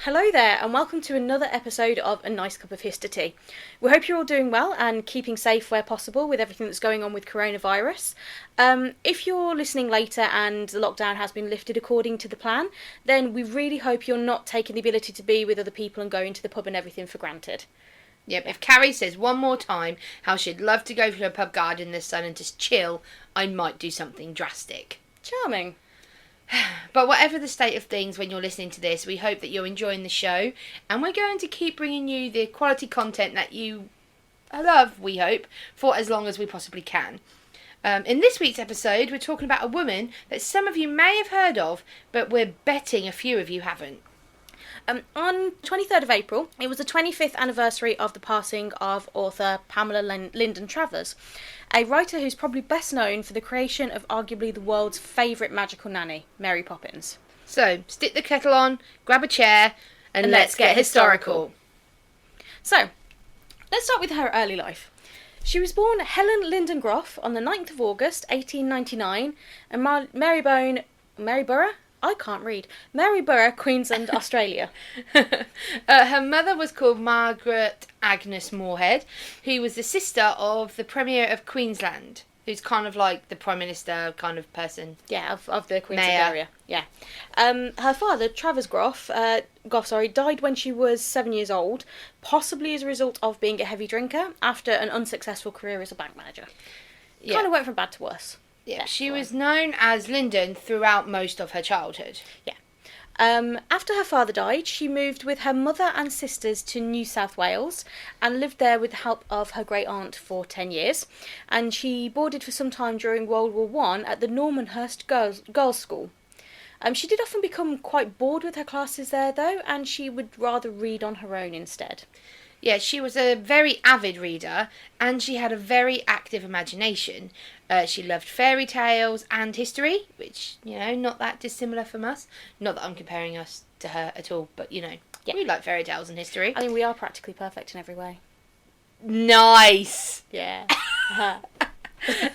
Hello there, and welcome to another episode of A Nice Cup of History. We hope you're all doing well and keeping safe where possible with everything that's going on with coronavirus. If you're listening later and the lockdown has been lifted according to the plan, then we really hope you're not taking the ability to be with other people and going to the pub and everything for granted. Yep, if Carrie says one more time how she'd love to go to a pub garden in the sun and just chill, I might do something drastic. Charming. But whatever the state of things when you're listening to this, we hope that you're enjoying the show, and we're going to keep bringing you the quality content that you love, we hope, for as long as we possibly can. In this week's episode, we're talking about a woman that some of you may have heard of, but we're betting a few of you haven't. On 23rd of April, it was the 25th anniversary of the passing of author Pamela Lyndon Travers, a writer who's probably best known for the creation of arguably the world's favourite magical nanny, Mary Poppins. So, stick the kettle on, grab a chair, and let's get historical. So, let's start with her early life. She was born Helen Lyndon Groff on the 9th of August 1899 in Maryborough, Queensland, Australia. Her mother was called Margaret Agnes Moorhead, who was the sister of the Premier of Queensland, who's kind of like the Prime Minister kind of person. Yeah, of the Queensland area. Yeah. Her father, Travers Groff, died when she was 7 years old, possibly as a result of being a heavy drinker after an unsuccessful career as a bank manager. Yeah. Kind of went from bad to worse. Yeah, she was known as Lyndon throughout most of her childhood. Yeah. After her father died, she moved with her mother and sisters to New South Wales and lived there with the help of her great-aunt for 10 years. And she boarded for some time during World War I at the Normanhurst Girls' School. She did often become quite bored with her classes there, though, and she would rather read on her own instead. Yeah, she was a very avid reader, and she had a very active imagination. She loved fairy tales and history, which, not that dissimilar from us. Not that I'm comparing us to her at all, but, we like fairy tales and history. I mean, we are practically perfect in every way. Nice! Yeah.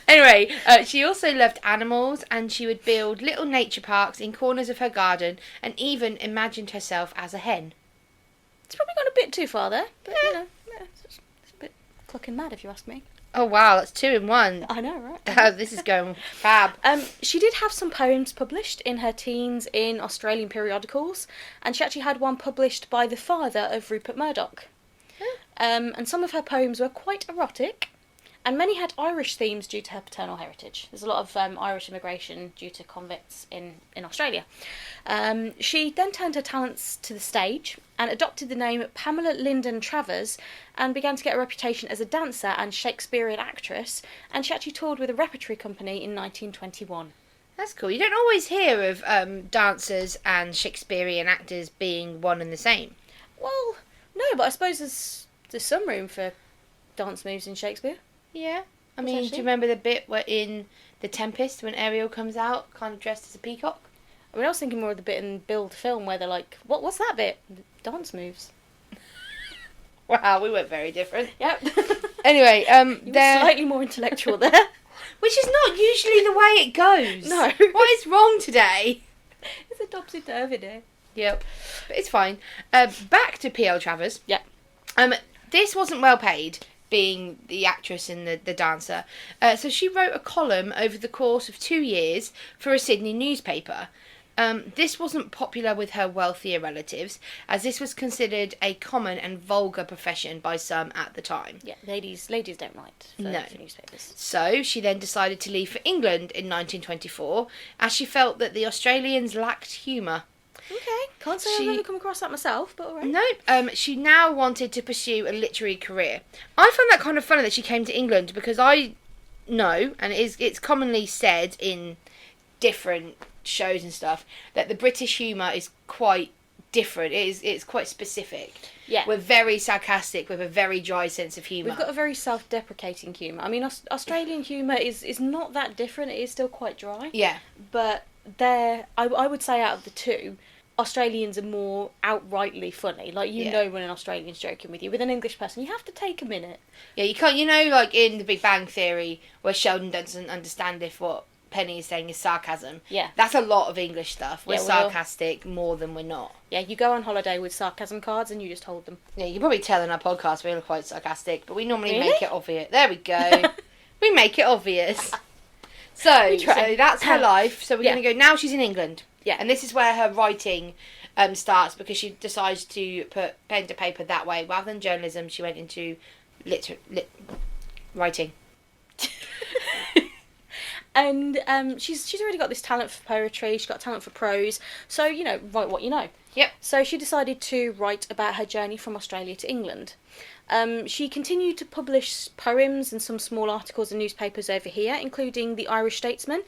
Anyway, she also loved animals, and she would build little nature parks in corners of her garden, and even imagined herself as a hen. It's probably gone a bit too far there, but, it's a bit clucking mad if you ask me. Oh, wow, that's 2 in 1. I know, right? This is going fab. She did have some poems published in her teens in Australian periodicals, and she actually had one published by the father of Rupert Murdoch. And some of her poems were quite erotic, and many had Irish themes due to her paternal heritage. There's a lot of Irish immigration due to convicts in Australia. She then turned her talents to the stage and adopted the name Pamela Lyndon Travers and began to get a reputation as a dancer and Shakespearean actress, and she actually toured with a repertory company in 1921. That's cool. You don't always hear of dancers and Shakespearean actors being one and the same. Well, no, but I suppose there's some room for dance moves in Shakespeare. Yeah. I mean, do you remember the bit where in The Tempest when Ariel comes out kind of dressed as a peacock? I mean, I was thinking more of the bit in Build film where they're like, what's that bit? Dance moves. Wow, we went very different. Yep. Anyway, you were slightly more intellectual there. Which is not usually the way it goes. No. What is wrong today? It's a topsy-turvy day. Yep. But it's fine. Back to P.L. Travers. Yeah. This wasn't well paid, being the actress and the dancer. So she wrote a column over the course of 2 years for a Sydney newspaper. This wasn't popular with her wealthier relatives, as this was considered a common and vulgar profession by some at the time. Yeah, ladies don't write for newspapers. So she then decided to leave for England in 1924, as she felt that the Australians lacked humour. Okay, can't say I've ever come across that myself, but alright. No, she now wanted to pursue a literary career. I find that kind of funny that she came to England, because I know, and it's commonly said in different shows and stuff, that the British humour is quite different. It's quite specific. Yeah. We're very sarcastic with a very dry sense of humour. We've got a very self-deprecating humour. I mean, Australian humour is not that different. It is still quite dry. Yeah. But I would say out of the two, Australians are more outrightly funny. Like, you know when an Australian's joking with you. With an English person, you have to take a minute. Yeah, you can't, like in The Big Bang Theory, where Sheldon doesn't understand if what Penny is saying is sarcasm. Yeah. That's a lot of English stuff. We're Yeah, sarcastic more than we're not. Yeah, you go on holiday with sarcasm cards and you just hold them. Yeah, you can probably tell in our podcast we're quite sarcastic, but we normally Really? make it obvious. There we go. We make it obvious. So that's her life. So we're going to go, now she's in England. Yeah. And this is where her writing starts, because she decides to put pen to paper that way. Rather than journalism, she went into writing. And she's already got this talent for poetry, she's got talent for prose, so, write what you know. Yep. So she decided to write about her journey from Australia to England. She continued to publish poems and some small articles in newspapers over here, including The Irish Statesman,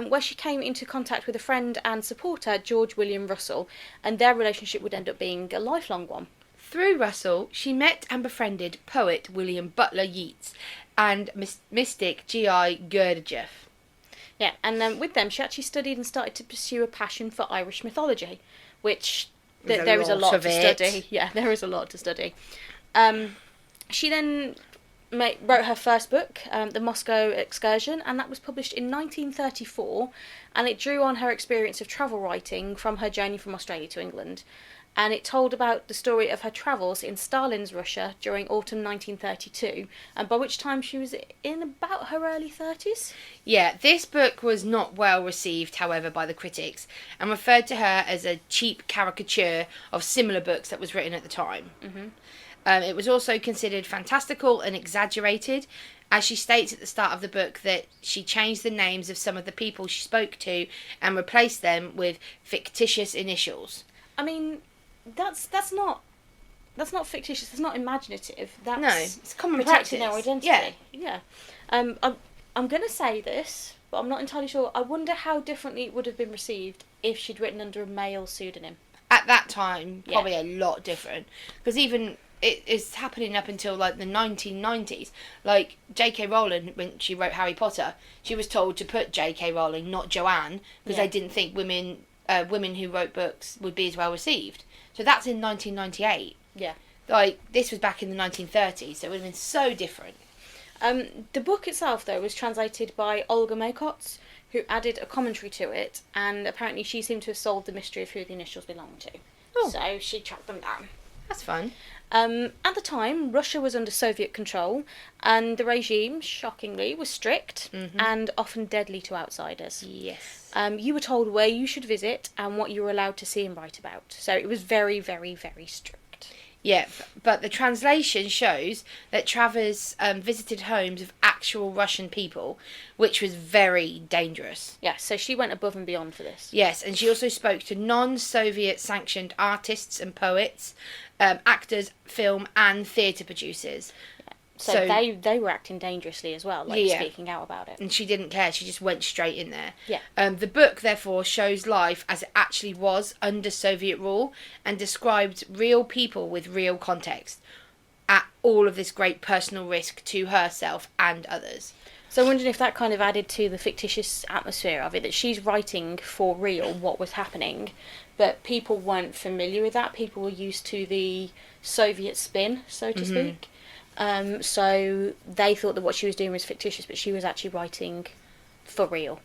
where she came into contact with a friend and supporter, George William Russell, and their relationship would end up being a lifelong one. Through Russell, she met and befriended poet William Butler Yeats and mystic G.I. Gurdjieff. Yeah, and with them she actually studied and started to pursue a passion for Irish mythology, which there is a lot to study. Yeah, there is a lot to study. She then wrote her first book, The Moscow Excursion, and that was published in 1934, and it drew on her experience of travel writing from her journey from Australia to England. And it told about the story of her travels in Stalin's Russia during autumn 1932, and by which time she was in about her early 30s. Yeah, this book was not well received, however, by the critics, and referred to her as a cheap caricature of similar books that was written at the time. Mm-hmm. It was also considered fantastical and exaggerated, as she states at the start of the book that she changed the names of some of the people she spoke to and replaced them with fictitious initials. I mean, that's not fictitious. It's not imaginative. That's it's common protecting practice. their identity. Yeah. I'm going to say this, but I'm not entirely sure. I wonder how differently it would have been received if she'd written under a male pseudonym. At that time, probably a lot different, because even it is happening up until like the 1990s. Like J.K. Rowling, when she wrote Harry Potter, she was told to put J.K. Rowling, not Joanne, because they didn't think women who wrote books would be as well received. So that's in 1998. Yeah. Like, this was back in the 1930s, so it would have been so different. The book itself, though, was translated by Olga Maykots, who added a commentary to it, and apparently she seemed to have solved the mystery of who the initials belonged to. Oh. So she tracked them down. That's fun. At the time, Russia was under Soviet control, and the regime, shockingly, was strict and often deadly to outsiders. Yes. You were told where you should visit and what you were allowed to see and write about. So it was very, very, very strict. Yeah, but the translation shows that Travers visited homes of actual Russian people, which was very dangerous. Yeah, so she went above and beyond for this. Yes, and she also spoke to non-Soviet sanctioned artists and poets, actors, film and theatre producers. So they were acting dangerously as well, speaking out about it. And she didn't care, she just went straight in there. Yeah. The book, therefore, shows life as it actually was under Soviet rule and described real people with real context at all of this great personal risk to herself and others. So I'm wondering if that kind of added to the fictitious atmosphere of it, that she's writing for real what was happening, but people weren't familiar with that. People were used to the Soviet spin, so to speak. So they thought that what she was doing was fictitious, but she was actually writing for real.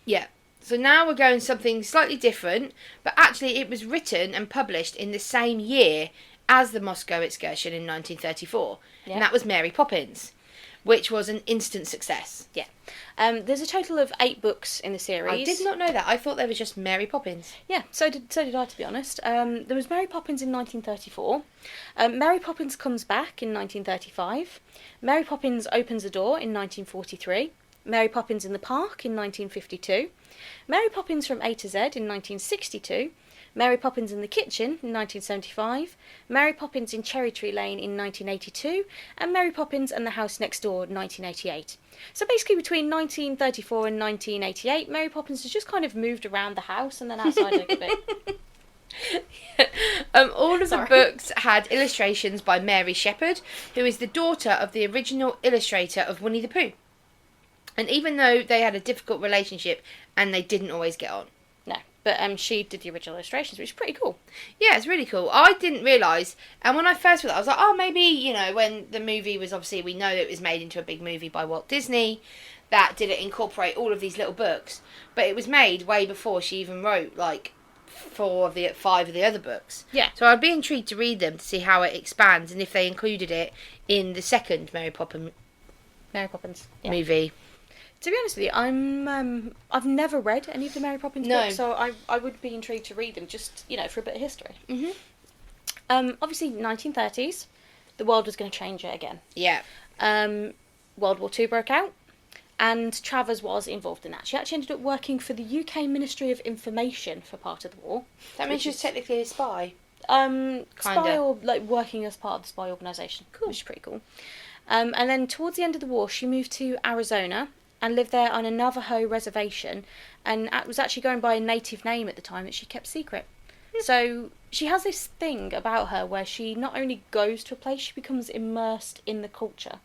Yeah. So now we're going something slightly different, but actually it was written and published in the same year as the Moscow Excursion in 1934. Yeah. And that was Mary Poppins, which was an instant success. Yeah. There's a total of 8 books in the series. I did not know that. I thought there was just Mary Poppins. Yeah, so did I, to be honest. There was Mary Poppins in 1934. Mary Poppins Comes Back in 1935. Mary Poppins Opens a Door in 1943. Mary Poppins in the Park in 1952. Mary Poppins From A to Z in 1962. Mary Poppins in the Kitchen in 1975, Mary Poppins in Cherry Tree Lane in 1982, and Mary Poppins and the House Next Door in 1988. So basically between 1934 and 1988, Mary Poppins has just kind of moved around the house and then outside a little bit. All of the books had illustrations by Mary Shepherd, who is the daughter of the original illustrator of Winnie the Pooh. And even though they had a difficult relationship and they didn't always get on. No, but she did the original illustrations, which is pretty cool. Yeah, it's really cool. I didn't realise, and when I first read it, I was like, oh, maybe, when the movie was, obviously, we know it was made into a big movie by Walt Disney, that did it incorporate all of these little books. But it was made way before she even wrote, like, 5 of the other books. Yeah. So I'd be intrigued to read them to see how it expands and if they included it in the second Mary Poppins Yeah. movie. To be honest with you, I've never read any of the Mary Poppins books, so I would be intrigued to read them, just, for a bit of history. Obviously, 1930s, the world was going to change it again. Yeah. World War II broke out, and Travers was involved in that. She actually ended up working for the UK Ministry of Information for part of the war. That means she was technically a spy. Spy, or like working as part of the spy organisation. Cool. Which is pretty cool. And then towards the end of the war, she moved to Arizona and lived there on a Navajo reservation, and was actually going by a native name at the time that she kept secret. So she has this thing about her where she not only goes to a place, she becomes immersed in the culture.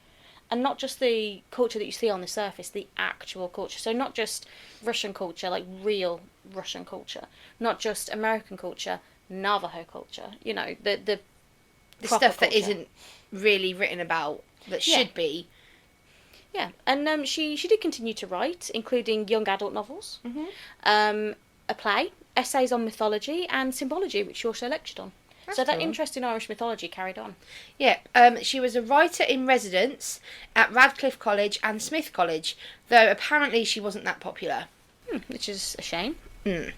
And not just the culture that you see on the surface, the actual culture. So not just Russian culture, like real Russian culture. Not just American culture, Navajo culture. The stuff that culture. isn't really written about, that should be. Yeah, and she did continue to write, including young adult novels, a play, essays on mythology, and symbology, which she also lectured on. That's so that cool. interest in Irish mythology carried on. Yeah, she was a writer in residence at Radcliffe College and Smith College, though apparently she wasn't that popular. Which is a shame. Mm.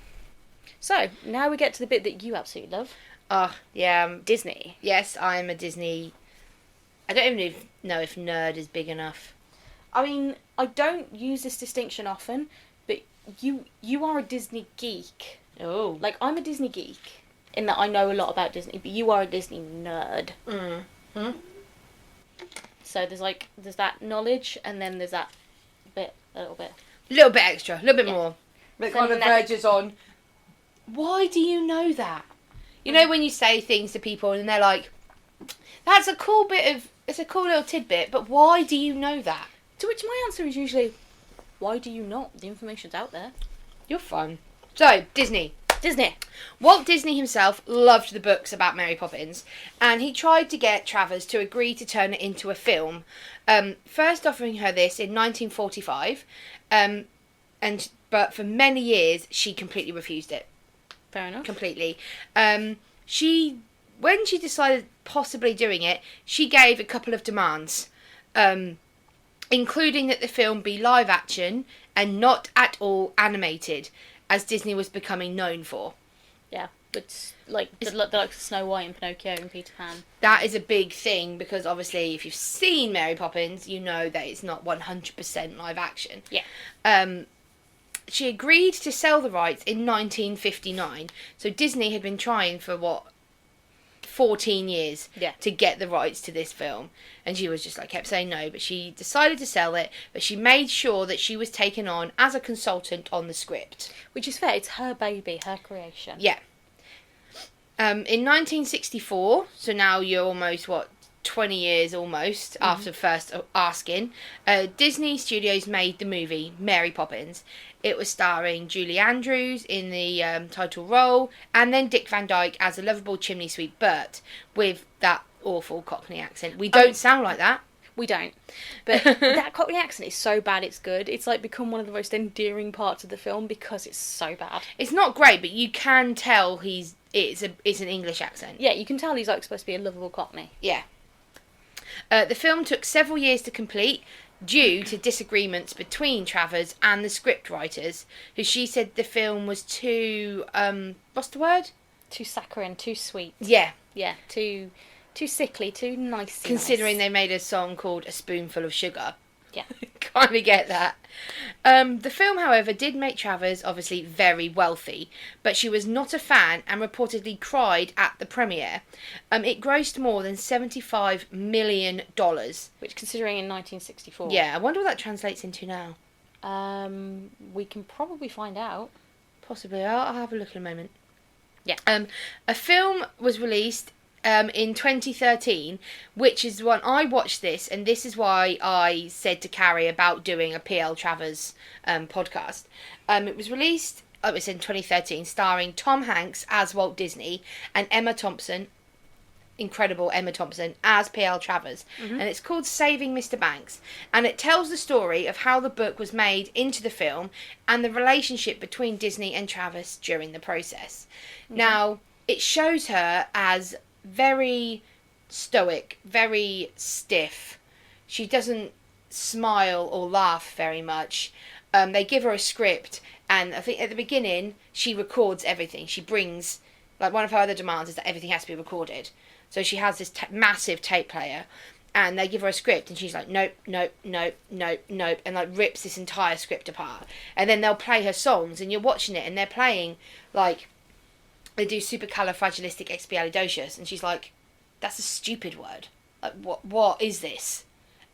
So, now we get to the bit that you absolutely love. Oh, yeah. Disney. Yes, I'm a Disney... I don't even know if nerd is big enough. I mean, I don't use this distinction often, but you are a Disney geek. Oh. Like, I'm a Disney geek, in that I know a lot about Disney, but you are a Disney nerd. So there's that knowledge, and then there's that bit, a little bit. A little bit extra, a little bit more. But it kind of Fanatic. verges on, why do you know that? You know when you say things to people and they're like, it's a cool little tidbit, but why do you know that? To which my answer is usually, why do you not? The information's out there. You're fun. So, Disney. Walt Disney himself loved the books about Mary Poppins, and he tried to get Travers to agree to turn it into a film, first offering her this in 1945, but for many years she completely refused it. Fair enough. Completely. When she decided possibly doing it, she gave a couple of demands, including that the film be live action and not at all animated, as Disney was becoming known for. Yeah, it's like Snow White and Pinocchio and Peter Pan. That is a big thing, because obviously if you've seen Mary Poppins, you know that it's not 100% live action. Yeah. She agreed to sell the rights in 1959, so Disney had been trying for 14 years to get the rights to this film, and she was just kept saying no, but she decided to sell it, but she made sure that she was taken on as a consultant on the script. Which is fair, it's her baby, her creation. Yeah. In 1964, so now you're almost 20 years almost after first asking, Disney Studios made the movie Mary Poppins. It was starring Julie Andrews in the title role, and then Dick Van Dyke as a lovable chimney sweep Bert with that awful Cockney accent. We don't sound like that. We don't. But that Cockney accent is so bad it's good. It's become one of the most endearing parts of the film because it's so bad. It's not great, but you can tell it's an English accent. Yeah, you can tell he's supposed to be a lovable Cockney. Yeah. The film took several years to complete due to disagreements between Travers and the script writers, who she said the film was too, what's the word? Too saccharine, too sweet. Yeah. Yeah, too sickly, too nice. Considering they made a song called A Spoonful of Sugar. Yeah. Kind of get that. The film, however, did make Travers obviously very wealthy, but she was not a fan and reportedly cried at the premiere. It grossed more than $75 million. Which, considering in 1964... Yeah, I wonder what that translates into now. We can probably find out. Possibly. I'll have a look in a moment. Yeah. A film was released in 2013, which is when I watched this, and this is why I said to Carrie about doing a PL Travers podcast. It was released, it was in 2013, starring Tom Hanks as Walt Disney and Emma Thompson incredible Emma Thompson as P.L. Travers, and it's called Saving Mr. Banks, and it tells the story of how the book was made into the film and the relationship between Disney and Travers during the process. Now, it shows her as very stoic, very stiff. She doesn't smile or laugh very much. They give her a script, and I think at the beginning she records everything. She brings, like, one of her other demands is that everything has to be recorded. So she has this massive tape player, and they give her a script, and she's like, nope, nope, nope, nope, nope, and like rips this entire script apart. And then they'll play her songs, and you're watching it, and they're playing, like, they do supercalifragilisticexpialidocious, and she's like, that's a stupid word. Like, what is this?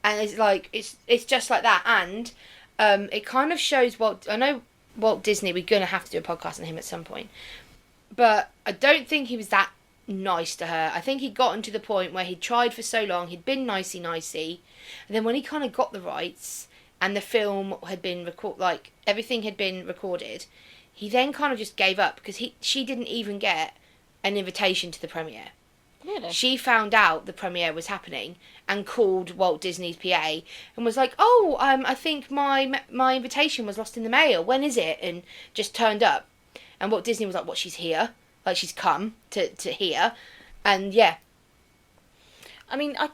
And it's like, it's just like that. And it kind of shows I know Walt Disney, we're going to have to do a podcast on him at some point, but I don't think he was that nice to her. I think he'd gotten to the point where he'd tried for so long, he'd been nicey, and then when he kind of got the rights and the film had been everything had been recorded, he then kind of just gave up, because she didn't even get an invitation to the premiere. Really? She found out the premiere was happening and called Walt Disney's PA and was like, "Oh, I think my invitation was lost in the mail. When is it?" And just turned up. And Walt Disney was like, "What? She's here? Like, she's come to here?" And yeah. I mean, I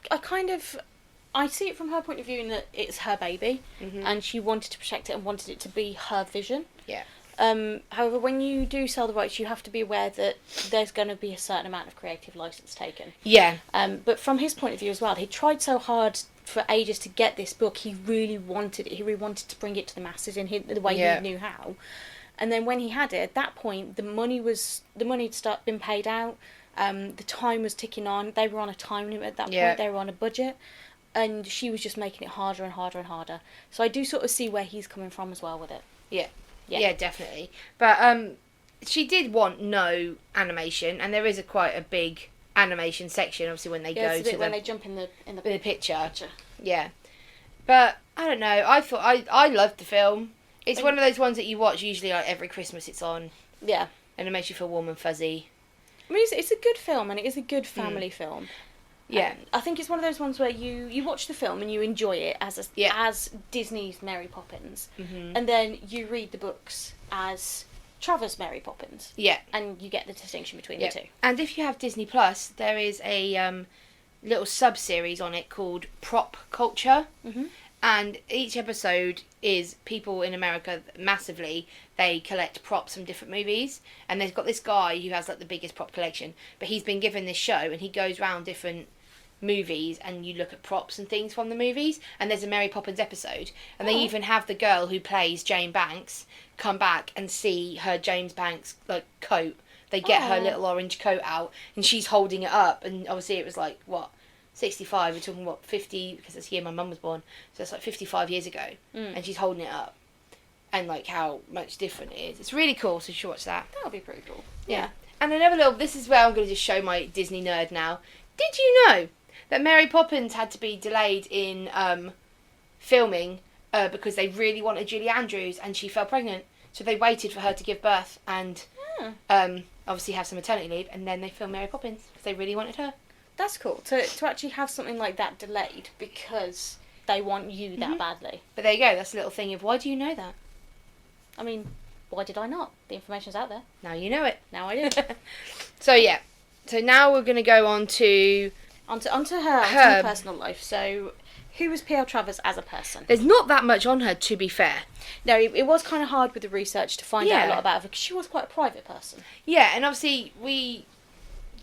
see it from her point of view in that it's her baby, and she wanted to protect it and wanted it to be her vision. Yeah. However, when you do sell the rights, you have to be aware that there's going to be a certain amount of creative license taken. Yeah. But from his point of view as well, he tried so hard for ages to get this book. He really wanted it. He really wanted to bring it to the masses in the way he knew how. And then when he had it, at that point, the money had been paid out. The time was ticking on. They were on a time limit at that point. They were on a budget. And she was just making it harder and harder and harder. So I do sort of see where he's coming from as well with it. Yeah, definitely. But she did want no animation, and there is quite a big animation section, obviously, when they go to when they jump in the picture. Yeah. But I don't know. I thought I loved the film. It's one of those ones that you watch usually like every Christmas. It's on. Yeah. And it makes you feel warm and fuzzy. I mean, it's a good film, and it is a good family film. Yeah. I think it's one of those ones where you watch the film and you enjoy it as Disney's Mary Poppins, and then you read the books as Travers' Mary Poppins. Yeah. And you get the distinction between the two. And if you have Disney Plus, there is a little sub-series on it called Prop Culture. And each episode is people in America massively, they collect props from different movies. And they've got this guy who has like the biggest prop collection, but he's been given this show and he goes around different movies and you look at props and things from the movies. And there's a Mary Poppins episode, and they even have the girl who plays Jane Banks come back and see her James Banks like coat. They get her little orange coat out and she's holding it up, and obviously it was like, what, 65, we're talking, what, 50, because that's the year my mum was born, so it's like 55 years ago, and she's holding it up, and like how much different it is. It's really cool, so you should watch that. That'll be pretty cool. Yeah. And another little, this is where I'm going to just show my Disney nerd now. Did you know that Mary Poppins had to be delayed in filming because they really wanted Julie Andrews and she fell pregnant, so they waited for her to give birth and obviously have some maternity leave, and then they filmed Mary Poppins because they really wanted her. That's cool, to actually have something like that delayed because they want you that badly. But there you go, that's a little thing of, why do you know that? I mean, why did I not? The information's out there. Now you know it. Now I do. So yeah, so now we're going to go on to her personal life. So, who was P.L. Travers as a person? There's not that much on her, to be fair. No, it was kind of hard with the research to find out a lot about her because she was quite a private person. Yeah, and obviously we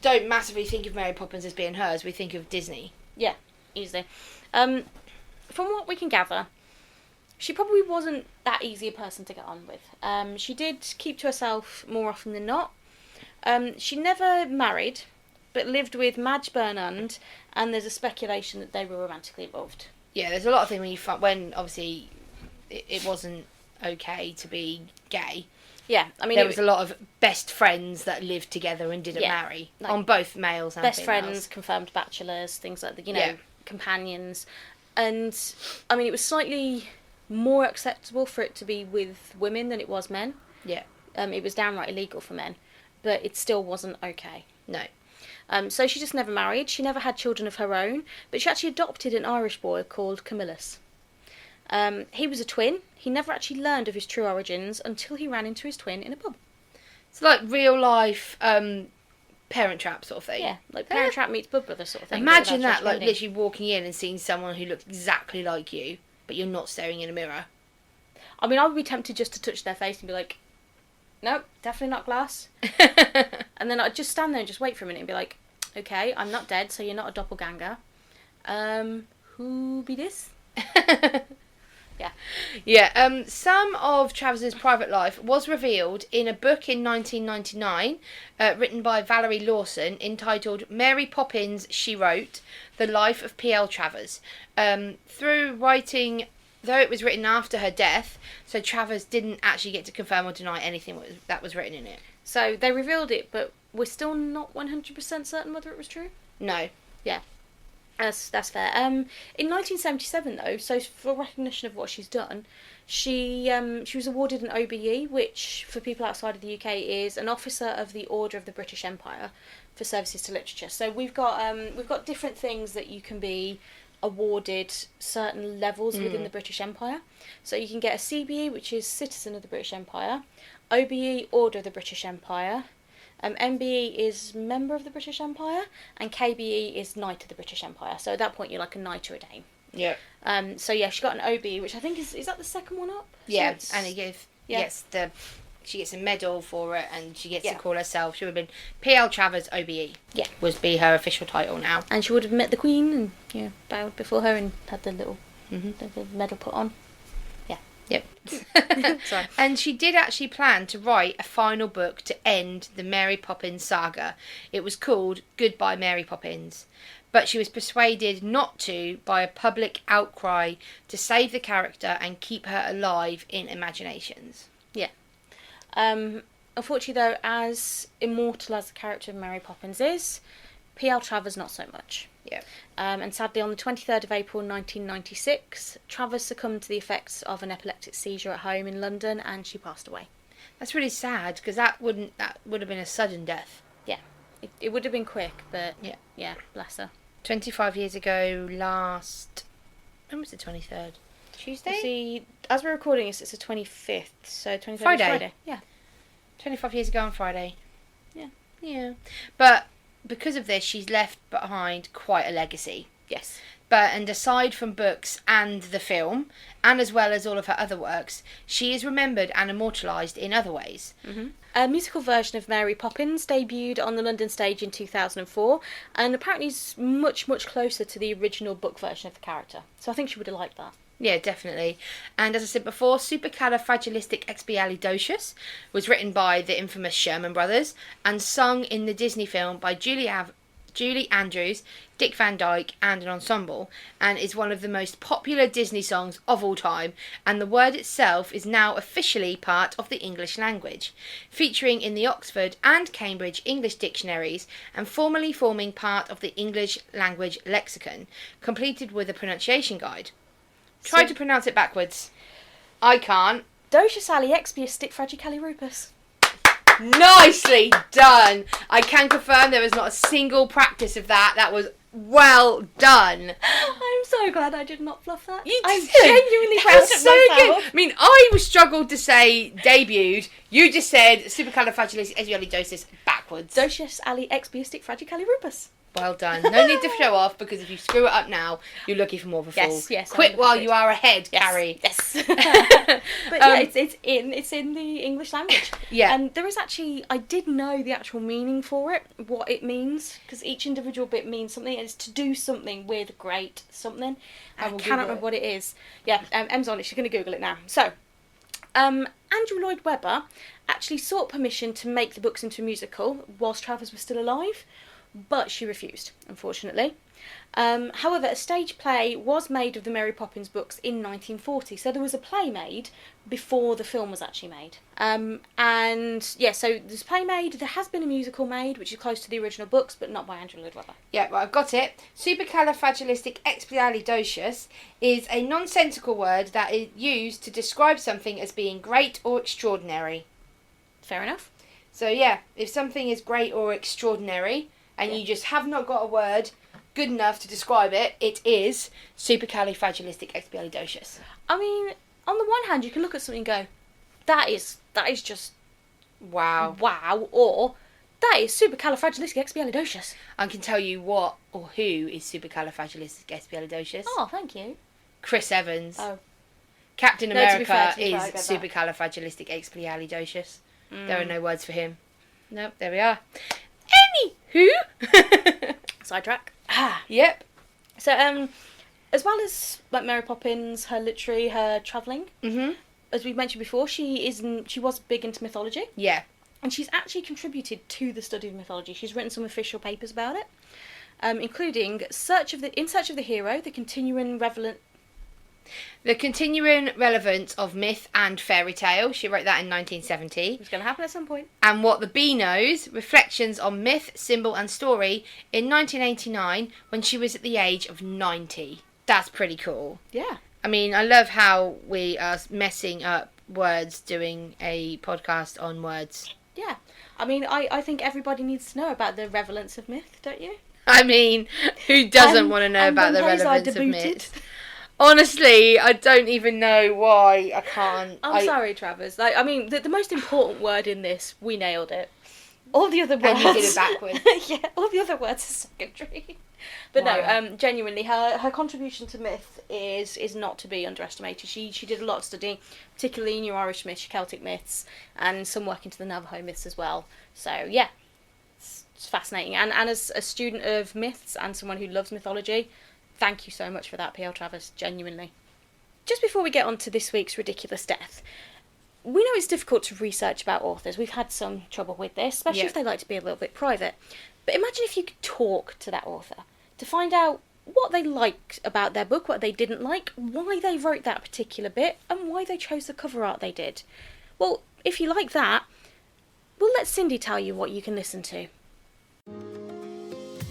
don't massively think of Mary Poppins as being hers. We think of Disney. Yeah, easily. From what we can gather, she probably wasn't that easy a person to get on with. She did keep to herself more often than not. She never married, but lived with Madge Burnand, and there's a speculation that they were romantically involved. Yeah, there's a lot of things when obviously it wasn't okay to be gay. Yeah, I mean... There was a lot of best friends that lived together and didn't marry, like, on both males and best females. friends, confirmed bachelors, things like that, companions. And, I mean, it was slightly more acceptable for it to be with women than it was men. Yeah. It was downright illegal for men, but it still wasn't okay. No. So she just never married. She never had children of her own, but she actually adopted an Irish boy called Camillus. He was a twin. He never actually learned of his true origins until he ran into his twin in a pub. It's like real life Parent Trap sort of thing. Yeah, like Parent Trap meets Bud Brother sort of thing. Imagine that, like literally walking in and seeing someone who looks exactly like you, but you're not staring in a mirror. I mean, I would be tempted just to touch their face and be like, nope, definitely not glass. And then I'd just stand there and just wait for a minute and be like, okay, I'm not dead, so you're not a doppelganger. Who be this? Yeah. Yeah, some of Travers's private life was revealed in a book in 1999 written by Valerie Lawson entitled Mary Poppins, She Wrote, The Life of P.L. Travers. Through writing, though it was written after her death, so Travers didn't actually get to confirm or deny anything that was written in it. So they revealed it, but we're still not 100% certain whether it was true? No. Yeah. That's fair. In 1977, though, so for recognition of what she's done, she was awarded an OBE, which for people outside of the UK is an Officer of the Order of the British Empire for services to literature. So we've got different things that you can be awarded certain levels within the British Empire. So you can get a CBE, which is Citizen of the British Empire, OBE, Order of the British Empire. MBE is Member of the British Empire, and KBE is Knight of the British Empire. So at that point, you're like a knight or a dame. Yeah. So yeah, she got an OBE, which I think is that the second one up? Yeah, so and she gets a medal for it, and she gets to call herself. She would have been P.L. Travers OBE. Yeah, would be her official title now. And she would have met the Queen and bowed before her and had the little the medal put on. Yep. Sorry. And she did actually plan to write a final book to end the Mary Poppins saga. It was called Goodbye Mary Poppins. But she was persuaded not to by a public outcry to save the character and keep her alive in imaginations. Yeah. Unfortunately, though, as immortal as the character of Mary Poppins is, P.L. Travers not so much. Yeah. And sadly, on the 23rd of April 1996, Travers succumbed to the effects of an epileptic seizure at home in London, and she passed away. That's really sad, because that would have been a sudden death. Yeah. It would have been quick, but yeah, bless her. 25 years ago, when was the 23rd? Tuesday? See, as we're recording this, it's the 25th, so 23rd Friday. is Friday. Yeah. 25 years ago on Friday. Yeah. Yeah. But because of this, she's left behind quite a legacy. Yes. And aside from books and the film, and as well as all of her other works, she is remembered and immortalised in other ways. Mm-hmm. A musical version of Mary Poppins debuted on the London stage in 2004, and apparently is much, much closer to the original book version of the character. So I think she would have liked that. Yeah, definitely. And as I said before, Supercalifragilisticexpialidocious was written by the infamous Sherman Brothers and sung in the Disney film by Julie Andrews, Dick Van Dyke and an ensemble, and is one of the most popular Disney songs of all time, and the word itself is now officially part of the English language, featuring in the Oxford and Cambridge English dictionaries and formally forming part of the English language lexicon, completed with a pronunciation guide. Try to pronounce it backwards. I can't. Docious ali expiastic fragicalirupus. Nicely done. I can confirm there was not a single practice of that. That was well done. I'm so glad I did not fluff that. I'm genuinely proud of so myself. good. I mean, I struggled to say debuted. You just said supercalifragilisticexpialidocious backwards. Docious ali expiastic fragicalirupus. Well done. No need to show off, because if you screw it up now, you're looking for more of a fool. Yes. Quit while you are ahead, Carrie. Yes. But yeah, it's in the English language. Yeah. And there is actually, I did know the actual meaning for it, what it means, because each individual bit means something, and it's to do something with great something. And I cannot remember what it is. Yeah, Em's on it. She's going to Google it now. So, Andrew Lloyd Webber actually sought permission to make the books into a musical whilst Travers was still alive, but she refused, unfortunately. However, a stage play was made of the Mary Poppins books in 1940, so there was a play made before the film was actually made. So there's a play made, there has been a musical made, which is close to the original books, but not by Andrew Lloyd Webber. Yeah, well, I've got it. Supercalifragilisticexpialidocious is a nonsensical word that is used to describe something as being great or extraordinary. Fair enough. So yeah, if something is great or extraordinary, and you just have not got a word good enough to describe it, it is supercalifragilisticexpialidocious. I mean, on the one hand, you can look at something and go, that is just wow, or that is supercalifragilisticexpialidocious. I can tell you what or who is supercalifragilisticexpialidocious. Oh, thank you. Chris Evans. Oh. Captain No, to be America fair, I is get that. supercalifragilisticexpialidocious. There are no words for him. Nope, there we are. Anywho. Sidetrack. Yep. So, as well as like Mary Poppins, her literary, her travelling, as we mentioned before, she was big into mythology. Yeah. And she's actually contributed to the study of mythology. She's written some official papers about it, including In Search of the Hero, the continuing relevance of myth and fairy tale. She wrote that in 1970. It's going to happen at some point. And What the Bee Knows, Reflections on Myth, Symbol and Story in 1989 when she was at the age of 90. That's pretty cool. Yeah. I mean, I love how we are messing up words doing a podcast on words. Yeah. I mean, I think everybody needs to know about the relevance of myth, don't you? I mean, who doesn't want to know about the relevance of myth? Honestly, I don't even know why I can't. I'm sorry, Travers. Like, I mean, the most important word in this, we nailed it. All the other words... And you did it backwards. Yeah, all the other words are secondary. But wow. No, genuinely, her contribution to myth is not to be underestimated. She did a lot of studying, particularly New Irish myths, Celtic myths, and some work into the Navajo myths as well. So, yeah, it's fascinating. And as a student of myths and someone who loves mythology... Thank you so much for that, P.L. Travers, genuinely. Just before we get on to this week's ridiculous death, we know it's difficult to research about authors. We've had some trouble with this, especially if they like to be a little bit private. But imagine if you could talk to that author to find out what they liked about their book, what they didn't like, why they wrote that particular bit, and why they chose the cover art they did. Well, if you like that, we'll let Cindy tell you what you can listen to.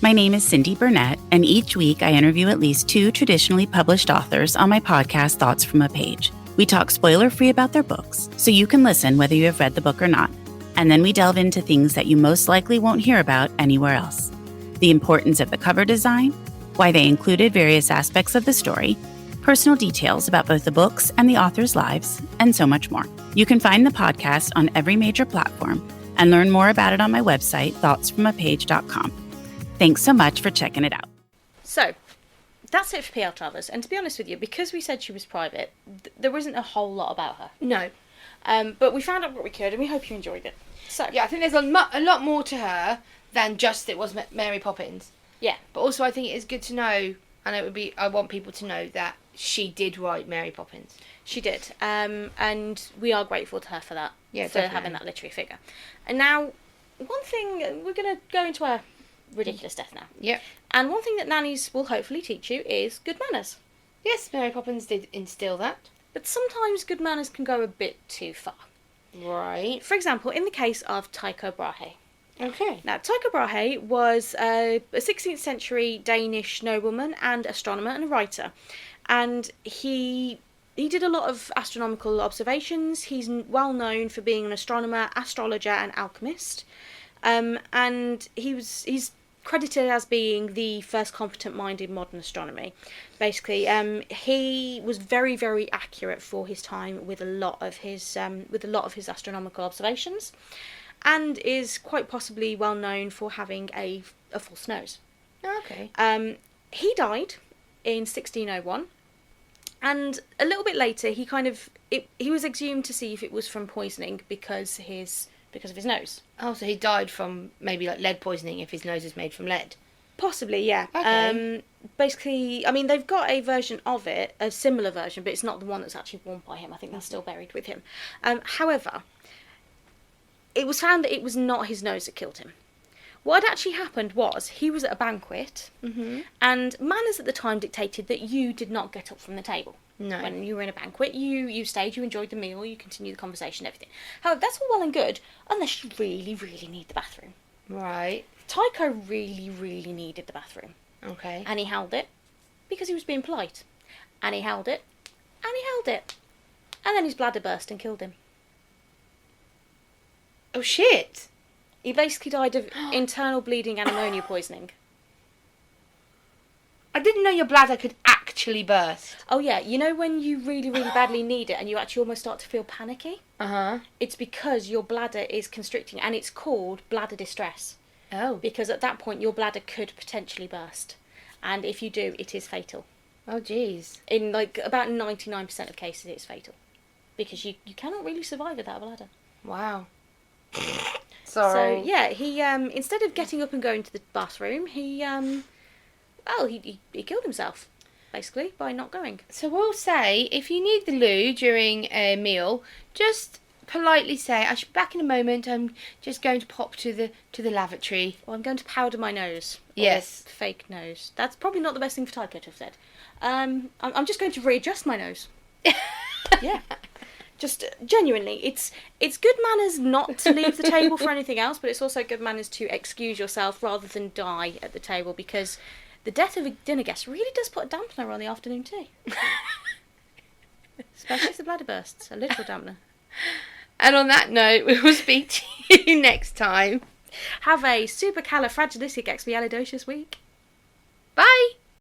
My name is Cindy Burnett, and each week I interview at least 2 traditionally published authors on my podcast, Thoughts from a Page. We talk spoiler-free about their books, so you can listen whether you have read the book or not. And then we delve into things that you most likely won't hear about anywhere else. The importance of the cover design, why they included various aspects of the story, personal details about both the books and the authors' lives, and so much more. You can find the podcast on every major platform and learn more about it on my website, thoughtsfromapage.com. Thanks so much for checking it out. So, that's it for P.L. Travers. And to be honest with you, because we said she was private, there isn't a whole lot about her. No. But we found out what we could, and we hope you enjoyed it. So yeah, I think there's a lot more to her than just it was Mary Poppins. Yeah. But also I think it is good to know, and I want people to know that she did write Mary Poppins. She did. And we are grateful to her for that. Yeah, for definitely. having that literary figure. And now, one thing, we're going to go into our ridiculous death now. Yep. And one thing that nannies will hopefully teach you is good manners. Yes, Mary Poppins did instill that. But sometimes good manners can go a bit too far. Right. For example, in the case of Tycho Brahe. Okay. Now, Tycho Brahe was a 16th century Danish nobleman and astronomer and writer. And he did a lot of astronomical observations. He's well known for being an astronomer, astrologer and alchemist. And he's credited as being the first competent mind in modern astronomy. Basically, he was very, very accurate for his time with a lot of his astronomical observations, and is quite possibly well known for having a false nose. Okay. He died in 1601, and a little bit later he was exhumed to see if it was from poisoning because of his nose. Oh, so he died from maybe like lead poisoning if his nose is made from lead? Possibly, yeah. Okay. Basically, I mean, they've got a version of it, a similar version, but it's not the one that's actually worn by him. I think that's still buried with him. However, it was found that it was not his nose that killed him. What had actually happened was he was at a banquet, and manners at the time dictated that you did not get up from the table. No. When you were in a banquet, you stayed, you enjoyed the meal, you continued the conversation, everything. However, that's all well and good, unless you really, really need the bathroom. Right. Tycho really, really needed the bathroom. Okay. And he held it, because he was being polite. And he held it, and he held it. And then his bladder burst and killed him. Oh, shit. He basically died of internal bleeding and ammonia poisoning. I didn't know your bladder could actually burst. Oh yeah, you know when you really, really badly need it and you actually almost start to feel panicky? Uh-huh. It's because your bladder is constricting, and it's called bladder distress. Oh. Because at that point your bladder could potentially burst. And if you do, it is fatal. Oh, jeez. In like about 99% of cases it's fatal. Because you cannot really survive without a bladder. Wow. Sorry. So yeah, he instead of getting up and going to the bathroom, he killed himself, basically, by not going. So we'll say, if you need the loo during a meal, just politely say, I should be back in a moment, I'm just going to pop to the lavatory. Or I'm going to powder my nose. Yes. Or fake nose. That's probably not the best thing for Tycho to have said. I'm just going to readjust my nose. Yeah. Just genuinely, it's good manners not to leave the table for anything else, but it's also good manners to excuse yourself rather than die at the table, because the death of a dinner guest really does put a dampener on the afternoon tea. Especially if the bladder bursts. A literal dampener. And on that note, we will speak to you next time. Have a supercalifragilisticexpialidocious week.